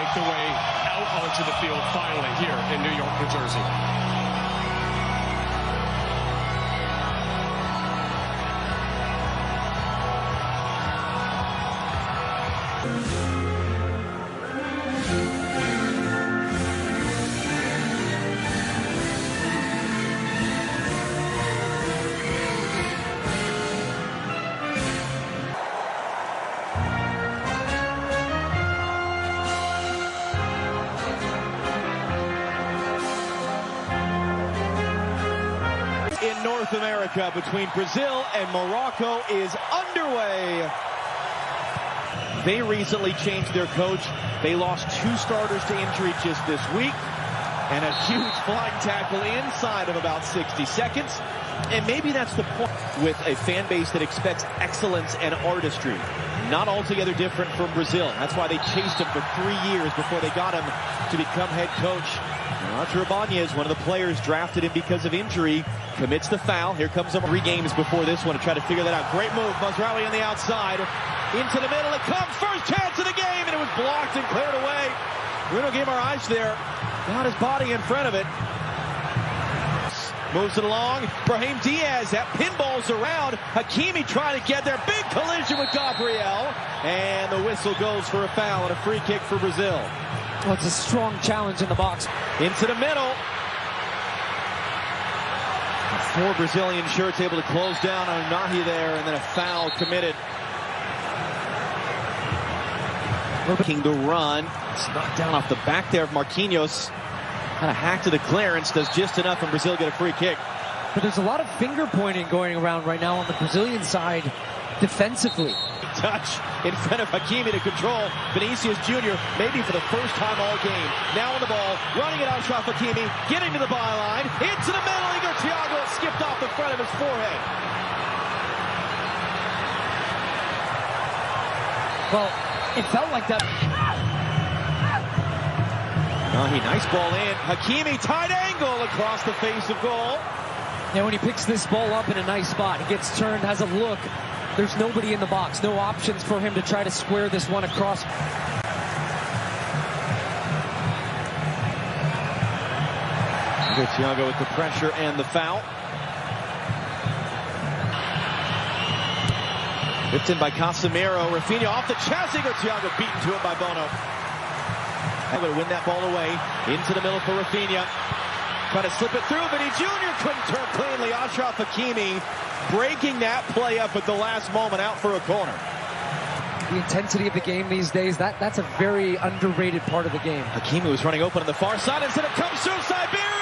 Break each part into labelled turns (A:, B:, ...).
A: make the way out onto the field finally here in New York, New Jersey.
B: In North America between Brazil and Morocco is underway. They recently changed their coach. They lost 2 starters to injury just this week, and a huge flying tackle inside of about 60 seconds. And maybe that's the point with a fan base that expects excellence and artistry. Not altogether different from Brazil. That's why they chased him for 3 years before they got him to become head coach. Roger Ibanez, one of the players drafted him because of injury, commits the foul. Here comes him 3 games before this one to try to figure that out. Great move. Mazraoui on the outside. Into the middle it comes. First chance of the game, and it was blocked and cleared away. Bruno Guimaraes there. Got his body in front of it. Moves it along. Brahim Diaz, that pinballs around. Hakimi trying to get there. Big collision with Gabriel. And the whistle goes for a foul and a free kick for Brazil.
C: Well, it's a strong challenge in the box.
B: Into the middle. 4 Brazilian shirts able to close down on Nahi there, and then a foul committed. Looking to run. It's knocked down off the back there of Marquinhos. Kind of hack to the clearance, does just enough, and Brazil get a free kick.
C: But there's a lot of finger pointing going around right now on the Brazilian side defensively.
B: Touch in front of Hakimi to control Vinícius Júnior, maybe for the first time all game. Now on the ball, running it Achraf Hakimi, getting to the byline, into the middle. Igor Thiago skipped off the front of his forehead.
C: Well, it felt like that.
B: Nahi, nice ball in. Hakimi, tight angle across the face of goal.
C: Yeah, when he picks this ball up in a nice spot, he gets turned, has a look. There's nobody in the box. No options for him to try to square this one across.
B: Thiago with the pressure and the foul. Whipped in by Casemiro. Rafinha off the chest. Igor Thiago beaten to it by Bono. Able to win that ball away. Into the middle for Rafinha. Trying to slip it through, but Júnior couldn't turn cleanly. Achraf Hakimi breaking that play up at the last moment, out for a corner.
C: The intensity of the game these days, that's a very underrated part of the game.
B: Hakimi was running open on the far side. Instead of comes through Saibiri!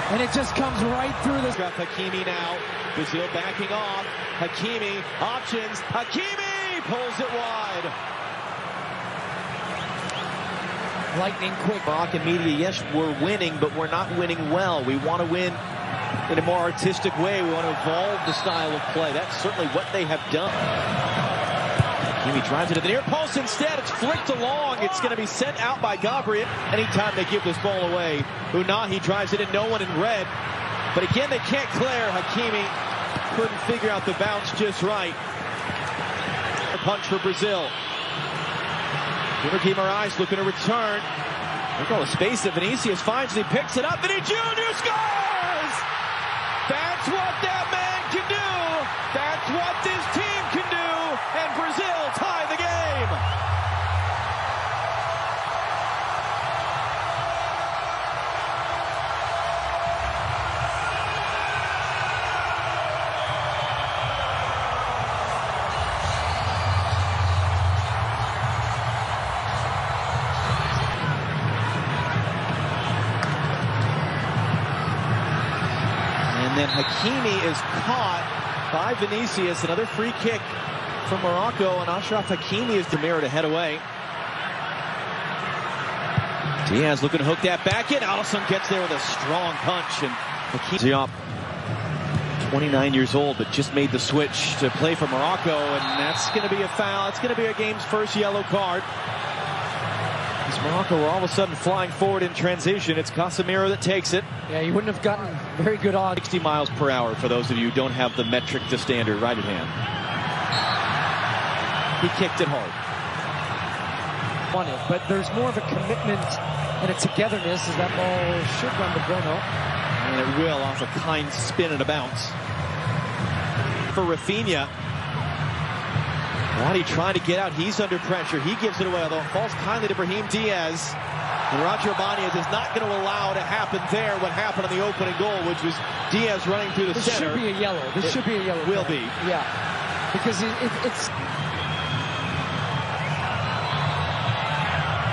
C: And it just comes right through this.
B: Got Hakimi now. Brazil backing off. Hakimi, options. Hakimi pulls it wide.
C: Lightning quick.
B: Moroccan media, yes, we're winning, but we're not winning well. We want to win in a more artistic way. We want to evolve the style of play. That's certainly what they have done. Hakimi drives it to the near post instead. It's flicked along. It's going to be sent out by Gabriel. Anytime they give this ball away, Unahi drives it in, no one in red. But again, they can't clear. Hakimi couldn't figure out the bounce just right. A punch for Brazil. Júnior Guimaraes looking to return. Look at all the space that Vinícius finds, and he picks it up, and Júnior scores! That's what that man can do! That's what this team can do! And Brazil tie the game! And then Hakimi is caught by Vinícius. Another free kick from Morocco, and Achraf Hakimi is the mirror to head away. Diaz looking to hook that back in. Alisson gets there with a strong punch. And Diop, 29 years old, but just made the switch to play for Morocco. And that's going to be a foul. It's going to be a game's first yellow card. As Morocco were all of a sudden flying forward in transition. It's Casemiro that takes it.
C: Yeah, you wouldn't have gotten very good odds.
B: 60 miles per hour for those of you who don't have the metric to standard right at hand. He kicked it hard.
C: But there's more of a commitment and a togetherness as that ball should run to Bono.
B: And it will off a kind spin and a bounce. For Rafinha. Roddy trying to get out. He's under pressure. He gives it away, although it falls kindly to Brahim Diaz. And Roger Ibanez is not going to allow to happen there what happened on the opening goal, which was Diaz running through the center.
C: This should be a yellow. This should be a yellow.
B: Will be.
C: Yeah. Because it's...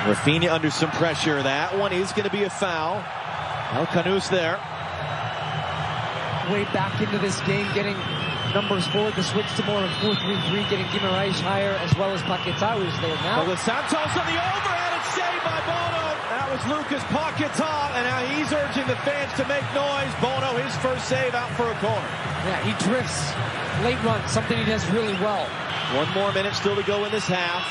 B: Rafinha under some pressure. That one is going to be a foul. El Khanous there.
C: Way back into this game, getting numbers forward, the switch to more of 4-3-3, getting Guimaraes higher, as well as Paquetá who's there now.
B: Well, the Santos on the overhead, it's saved by Bono. That was Lucas Paquetá, and now he's urging the fans to make noise. Bono, his first save out for a corner.
C: Yeah, he drifts. Late run, something he does really well.
B: 1 more minute still to go in this half.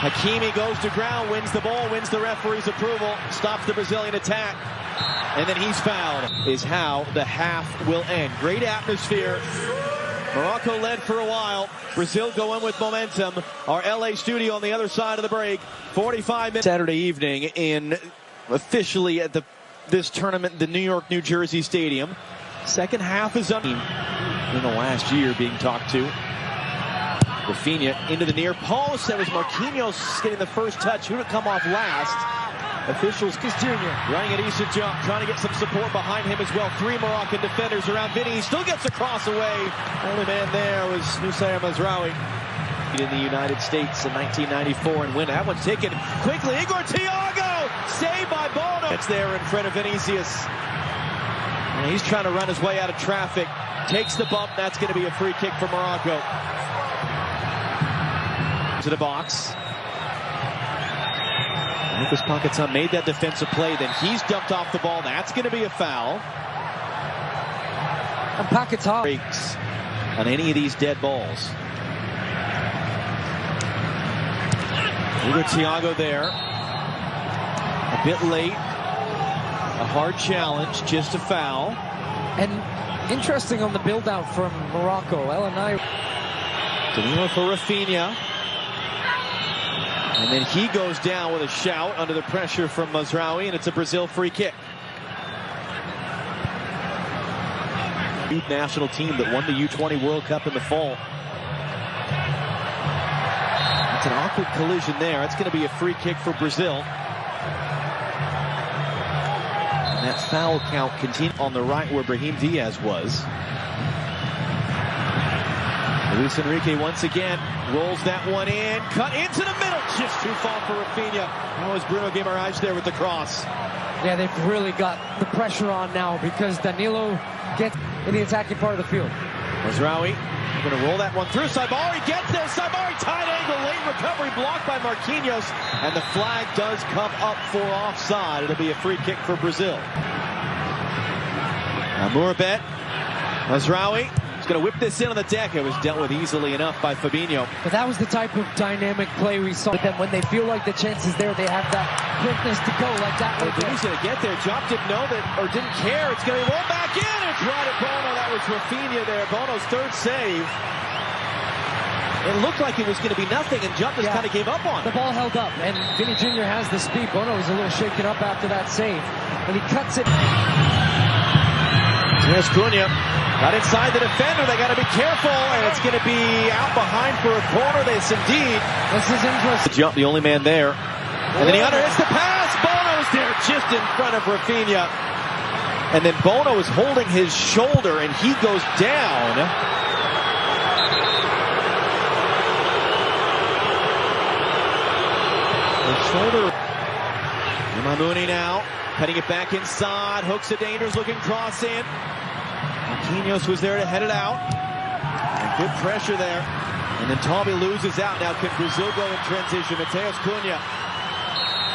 B: Hakimi goes to ground, wins the ball, wins the referee's approval, stops the Brazilian attack, and then he's fouled. Is how the half will end. Great atmosphere. Morocco led for a while. Brazil go in with momentum. Our LA studio on the other side of the break. 45 minutes Saturday evening in officially at this tournament, the New York, New Jersey Stadium. Second half is in the last year being talked to. Rafinha into the near post. That was Marquinhos getting the first touch. Who to come off last? Officials, Júnior running a decent jump, trying to get some support behind him as well. 3 Moroccan defenders around Vinny. He still gets a cross away. Only man there was Nusayr Mazraoui. In the United States in 1994 and win. That one's taken quickly. Igor Thiago saved by Bono. It's there in front of Vinícius. And he's trying to run his way out of traffic. Takes the bump. That's going to be a free kick for Morocco. To the box. Lucas Paquetá made that defensive play, then he's dumped off the ball. That's going to be a foul.
C: And Paquetá
B: breaks on any of these dead balls. Igor Thiago there. A bit late. A hard challenge, just a foul.
C: And interesting on the build-out from Morocco. Elenay.
B: Danilo for Rafinha. And then he goes down with a shout under the pressure from Mazraoui, and it's a Brazil free kick. National team that won the U20 World Cup in the fall. It's an awkward collision there. It's going to be a free kick for Brazil. And that foul count continues on the right where Brahim Diaz was. Luis Enrique once again rolls that one in, cut into the middle, just too far for Rafinha. That was Bruno Guimaraes there with the cross.
C: Yeah, they've really got the pressure on now because Danilo gets in the attacking part of the field.
B: Mazraoui going to roll that one through. Saibari gets there. Saibari tight angle, late recovery blocked by Marquinhos, and the flag does come up for offside. It'll be a free kick for Brazil. Amourabet, Mazraoui. He's going to whip this in on the deck. It was dealt with easily enough by Fabinho.
C: But that was the type of dynamic play we saw with them. When they feel like the chance is there, they have that quickness to go like that.
B: He's going to get there. Job didn't know that or didn't care. It's going to be rolled back in. It's right at Bono. That was Rafinha there. Bono's third save. It looked like it was going to be nothing, and Job just kind of gave up on it.
C: The ball held up, and Vinny Jr. has the speed. Bono was a little shaken up after that save, and he cuts it.
B: There's Cunha. Got inside the defender. They got to be careful, and it's going to be out behind for a corner. This
C: is interesting.
B: Jump, the only man there. And then he underhits the pass. Bono's there just in front of Rafinha. And then Bono is holding his shoulder, and he goes down. The shoulder. Mamouni now, cutting it back inside. Hooks a dangerous looking cross in. Marquinhos was there to head it out. And good pressure there. And then Tommy loses out. Now can Brazil go in transition? Matheus Cunha.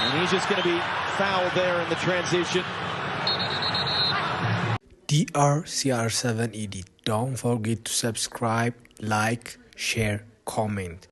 B: And he's just going to be fouled there in the transition.
D: DRCR7ED. Don't forget to subscribe, like, share, comment.